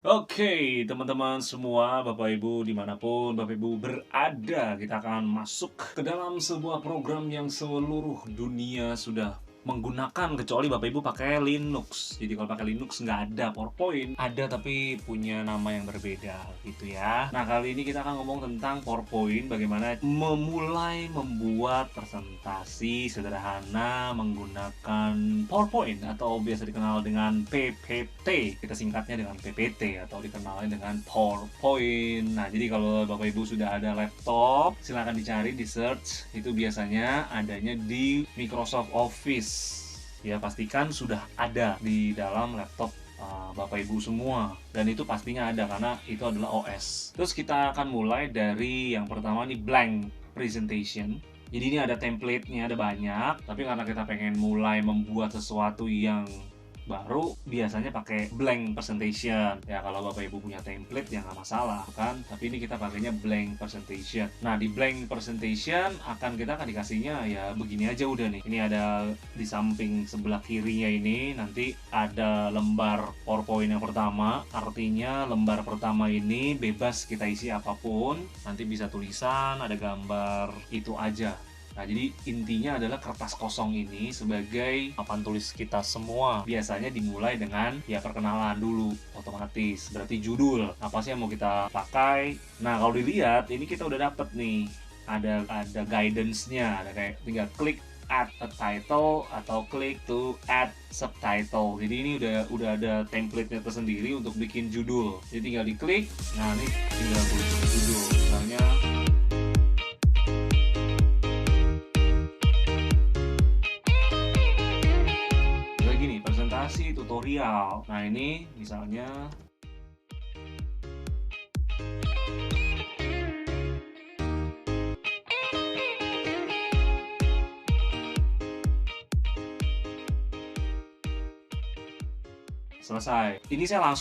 Oke, teman-teman semua, Bapak Ibu dimanapun Bapak Ibu berada, kita akan masuk ke dalam sebuah program yang seluruh dunia sudah menggunakan kecuali Bapak Ibu pakai Linux. Jadi kalau pakai Linux nggak ada PowerPoint, ada tapi punya nama yang berbeda gitu ya. Nah kali ini kita akan ngomong tentang PowerPoint, bagaimana memulai membuat presentasi sederhana menggunakan PowerPoint atau biasa dikenal dengan PPT. Kita singkatnya dengan PPT atau dikenal dengan PowerPoint. Nah jadi kalau Bapak Ibu sudah ada laptop, silahkan dicari di search. Itu biasanya adanya di Microsoft Office. Ya pastikan sudah ada di dalam laptop Bapak Ibu semua, dan itu pastinya ada karena itu adalah OS. Terus kita akan mulai dari yang pertama nih, blank presentation. Jadi ini ada template-nya, ada banyak, tapi karena kita pengen mulai membuat sesuatu yang baru, biasanya pakai blank presentation. Ya kalau Bapak Ibu punya template ya nggak masalah kan, tapi ini kita pakainya blank presentation. Nah di blank presentation kita akan dikasihnya ya begini aja udah nih. Ini ada di samping sebelah kirinya ini nanti ada lembar PowerPoint yang pertama. Artinya lembar pertama ini bebas kita isi apapun, nanti bisa tulisan, ada gambar, itu aja. Nah, jadi intinya adalah kertas kosong ini sebagai papan tulis kita semua. Biasanya dimulai dengan ya perkenalan dulu, otomatis. Berarti judul, apa sih yang mau kita pakai. Nah, kalau dilihat, ini kita udah dapet nih. Ada guidance-nya, ada kayak tinggal klik add a title atau klik to add subtitle. Jadi ini udah ada template-nya tersendiri untuk bikin judul. Jadi tinggal diklik, nah ini tinggal tulis judul. Misalnya presentasi tutorial. Nah ini misalnya selesai. Ini saya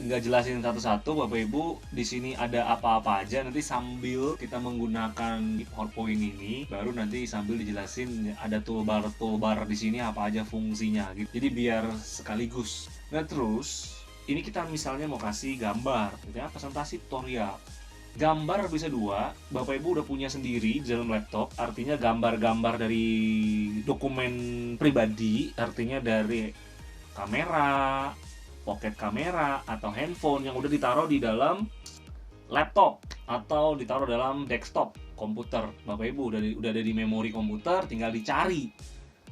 nggak jelasin satu-satu, Bapak Ibu. Di sini ada apa-apa aja. Nanti sambil kita menggunakan PowerPoint ini, baru nanti sambil dijelasin ada toolbar di sini apa aja fungsinya. Gitu. Jadi biar sekaligus. Nah terus ini kita misalnya mau kasih gambar, ya presentasi tutorial. Gambar bisa dua, Bapak Ibu udah punya sendiri di dalam laptop, artinya gambar-gambar dari dokumen pribadi, artinya dari kamera, pocket kamera, atau handphone yang udah ditaruh di dalam laptop atau ditaruh dalam desktop komputer. Bapak Ibu udah ada di memori komputer, tinggal dicari.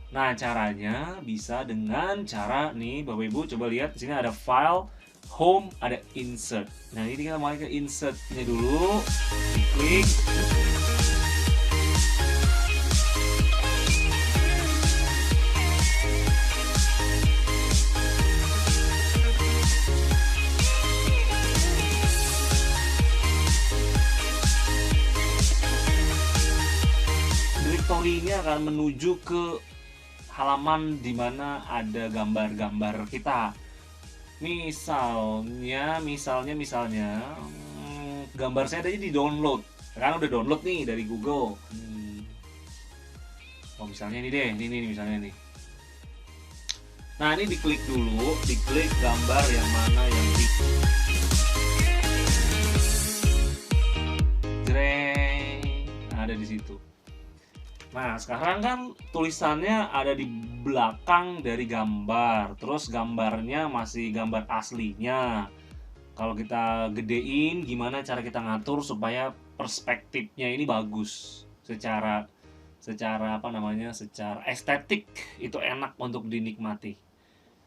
Nah, caranya bisa dengan cara nih, Bapak Ibu coba lihat di sini ada file, home, ada insert. Nah, ini kita mulai ke insert-nya dulu. Diklik. Directory ini akan menuju ke halaman di mana ada gambar-gambar kita. Misalnya gambar saya tadi di download. Kan udah download nih dari Google. Oh misalnya ini deh, ini misalnya nih. Nah ini diklik dulu, diklik gambar yang mana yang di jreng, nah, ada di situ. Nah sekarang kan tulisannya ada di belakang dari gambar, terus gambarnya masih gambar aslinya. Kalau kita gedein, gimana cara kita ngatur supaya perspektifnya ini bagus secara secara estetik itu enak untuk dinikmati.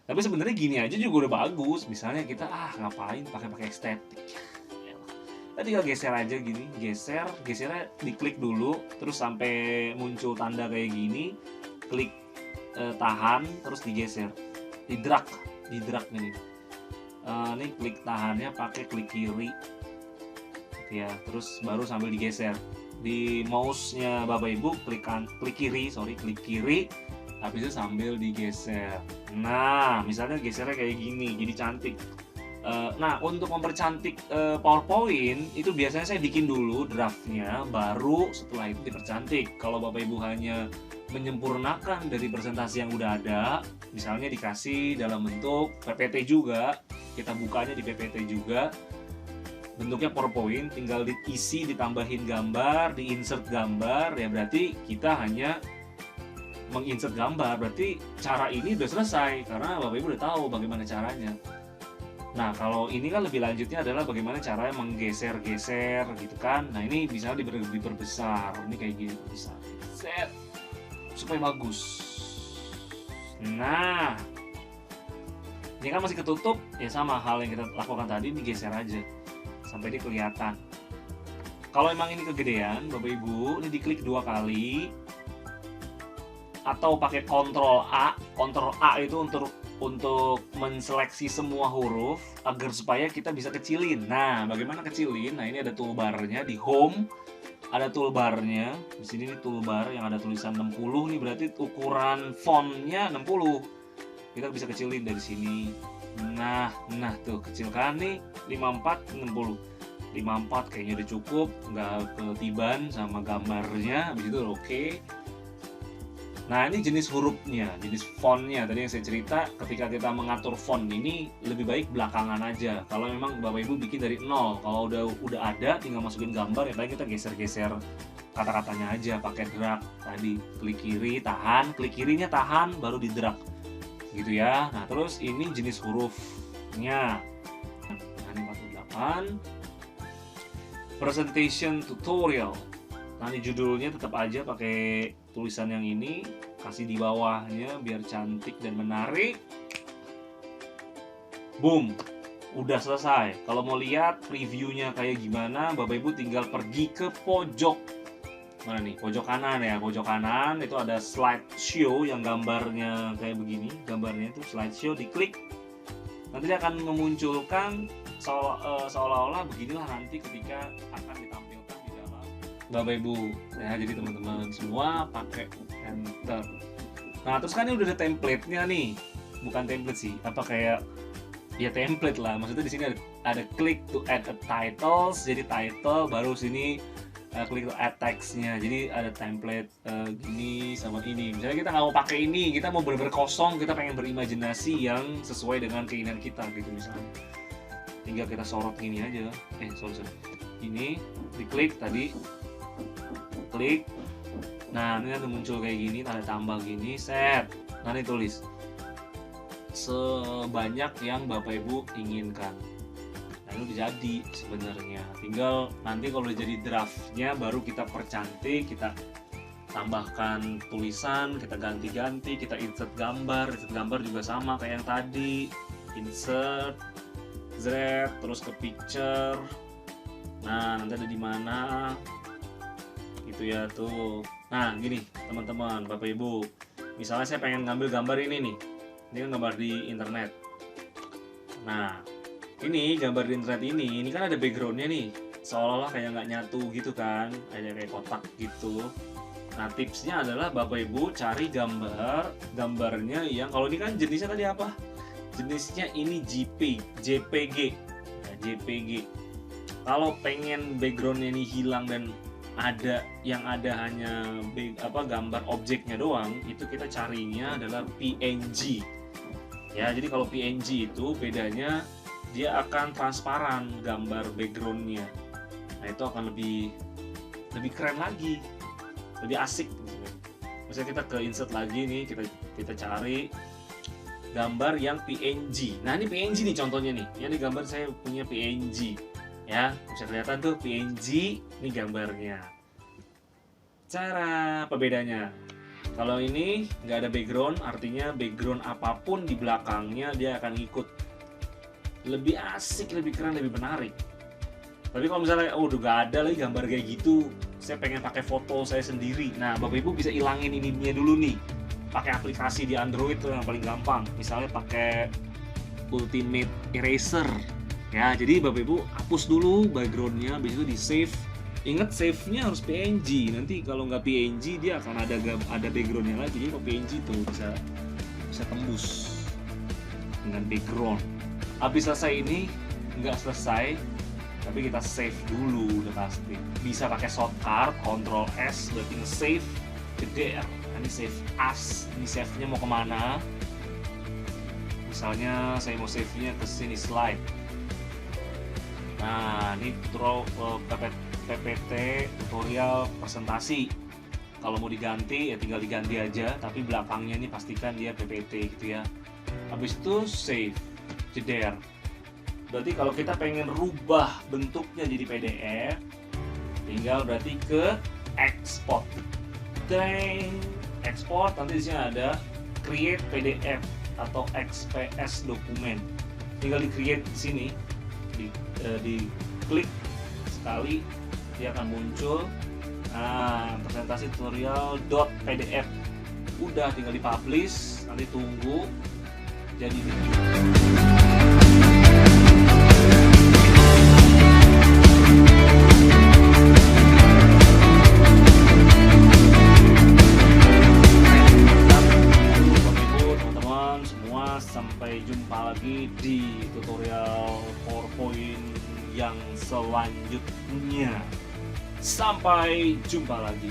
Tapi sebenarnya gini aja juga udah bagus. Misalnya kita ngapain pakai estetik. Kita tinggal geser aja gini, gesernya diklik dulu, terus sampai muncul tanda kayak gini, klik tahan, terus digeser, di drag ini. Ini klik tahannya pakai klik kiri, ya, terus baru sambil digeser. Di mouse-nya Bapak Ibu klik kiri, habis itu sambil digeser. Nah, misalnya gesernya kayak gini, jadi cantik. Nah, untuk mempercantik PowerPoint itu biasanya saya bikin dulu draftnya, baru setelah itu dipercantik. Kalau Bapak Ibu hanya menyempurnakan dari presentasi yang udah ada, misalnya dikasih dalam bentuk PPT juga, kita bukanya di PPT juga. Bentuknya PowerPoint, tinggal diisi, ditambahin gambar, diinsert gambar, ya berarti kita hanya menginsert gambar. Berarti cara ini udah selesai, karena Bapak Ibu udah tahu bagaimana caranya. Nah, kalau ini kan lebih lanjutnya adalah bagaimana caranya menggeser-geser gitu kan. Nah, ini bisa diperbesar. Ini kayak gini bisa. Set. Supaya bagus. Nah, ini kan masih ketutup, ya sama hal yang kita lakukan tadi, digeser aja sampai dia kelihatan. Kalau emang ini kegedean, Bapak Ibu, ini diklik 2 kali atau pakai Ctrl A. Ctrl A itu untuk menseleksi semua huruf agar supaya kita bisa kecilin. Nah, bagaimana kecilin? Nah, ini ada toolbarnya di home. Ada toolbarnya. Di sini nih toolbar yang ada tulisan 60 nih, berarti ukuran fontnya 60. Kita bisa kecilin dari sini. Nah tuh kecilkan nih 54 60. 54 kayaknya udah cukup, nggak ketiban sama gambarnya. Habis itu oke. Nah, ini jenis hurufnya, jenis fontnya. Tadi yang saya cerita, ketika kita mengatur font ini lebih baik belakangan aja. Kalau memang Bapak Ibu bikin dari nol, kalau udah ada, tinggal masukin gambar, ya paling kita geser-geser kata-katanya aja pakai drag. Tadi klik kiri, tahan, klik kirinya tahan, baru di drag, gitu ya. Nah, terus ini jenis hurufnya. Nah, ini 48. Presentation tutorial. Nanti judulnya tetap aja pakai tulisan yang ini, kasih di bawahnya biar cantik dan menarik. Boom, udah selesai. Kalau mau lihat previewnya kayak gimana, Bapak Ibu tinggal pergi ke pojok mana nih, pojok kanan ya. Pojok kanan itu ada slideshow yang gambarnya kayak begini. Gambarnya itu slideshow, diklik. Nanti dia akan memunculkan seolah-olah beginilah nanti ketika akan ditampilkan di dalam Bapak Ibu ya. Jadi teman-teman semua pakai enter. Nah, terus kan ini udah ada template-nya nih. Bukan template sih, apa kayak ya template lah. Maksudnya di sini ada click to add a titles, jadi title, baru sini klik to add text-nya. Jadi ada template gini sama ini. Misalnya kita nggak mau pakai ini, kita mau benar-benar kosong, kita pengen berimajinasi yang sesuai dengan keinginan kita gitu misalnya. Tinggal kita sorot gini aja. Sorry. Ini diklik tadi. Klik. Nah, ini ada muncul kayak gini, tanda tambah gini, set. Nanti tulis sebanyak yang Bapak Ibu inginkan. Nah, itu udah jadi sebenarnya. Tinggal nanti kalau udah jadi draftnya baru kita percantik, kita tambahkan tulisan, kita ganti-ganti, kita insert gambar. Insert gambar juga sama kayak yang tadi. Insert Z, terus ke picture. Nah, nanti ada di mana? Gitu ya tuh. Nah, gini teman-teman, Bapak Ibu. Misalnya saya pengen ngambil gambar ini nih. Ini kan gambar di internet. Nah, ini gambar di internet ini kan ada backgroundnya nih. Seolah-olah kayak nggak nyatu gitu kan. Ada kayak kotak gitu. Nah, tipsnya adalah Bapak Ibu cari gambarnya yang, kalau ini kan jenisnya tadi apa? Jenisnya ini JPG. Nah, JPG. Kalau pengen backgroundnya ini hilang dan ada hanya gambar objeknya doang, itu kita carinya adalah PNG. Ya, jadi kalau PNG itu bedanya dia akan transparan gambar backgroundnya. Nah, itu akan lebih keren lagi, lebih asik. Misalnya kita ke insert lagi nih, kita cari gambar yang PNG. Nah, ini PNG nih contohnya nih. Ini gambar saya punya PNG. Ya, bisa kelihatan tuh PNG, ini gambarnya. Cara apa bedanya? Kalau ini nggak ada background, artinya background apapun di belakangnya dia akan ikut. Lebih asik, lebih keren, lebih menarik. Tapi kalau misalnya, udah nggak ada lagi gambar kayak gitu, saya pengen pakai foto saya sendiri. Nah, Bapak Ibu bisa ilangin ininya dulu nih. Pakai aplikasi di Android tuh yang paling gampang. Misalnya pakai Ultimate Eraser. Ya, jadi Bapak Ibu hapus dulu backgroundnya, habis itu di save. Ingat save-nya harus PNG. Nanti kalau nggak PNG dia akan ada backgroundnya lagi. Jadi kalau PNG tuh bisa tembus dengan background. Habis selesai ini nggak selesai, tapi kita save dulu udah pasti. Bisa pakai shortcut Ctrl S, berarti nge-save gede ya. Ini save as. Ini save-nya mau kemana? Misalnya saya mau save-nya ke sini slide. Nah, ini PPT tutorial presentasi. Kalau mau diganti ya tinggal diganti aja, tapi belakangnya ini pastikan dia PPT gitu ya. Habis itu save, jeder. Berarti kalau kita pengen rubah bentuknya jadi PDF, tinggal berarti ke export. Export, nanti di sini ada create PDF atau XPS dokumen. Tinggal di create di sini, di klik sekali dia akan muncul. Nah, presentasi tutorial.pdf udah, tinggal di publish, nanti tunggu jadi video. Sampai jumpa lagi di tutorial PowerPoint yang selanjutnya. Sampai jumpa lagi.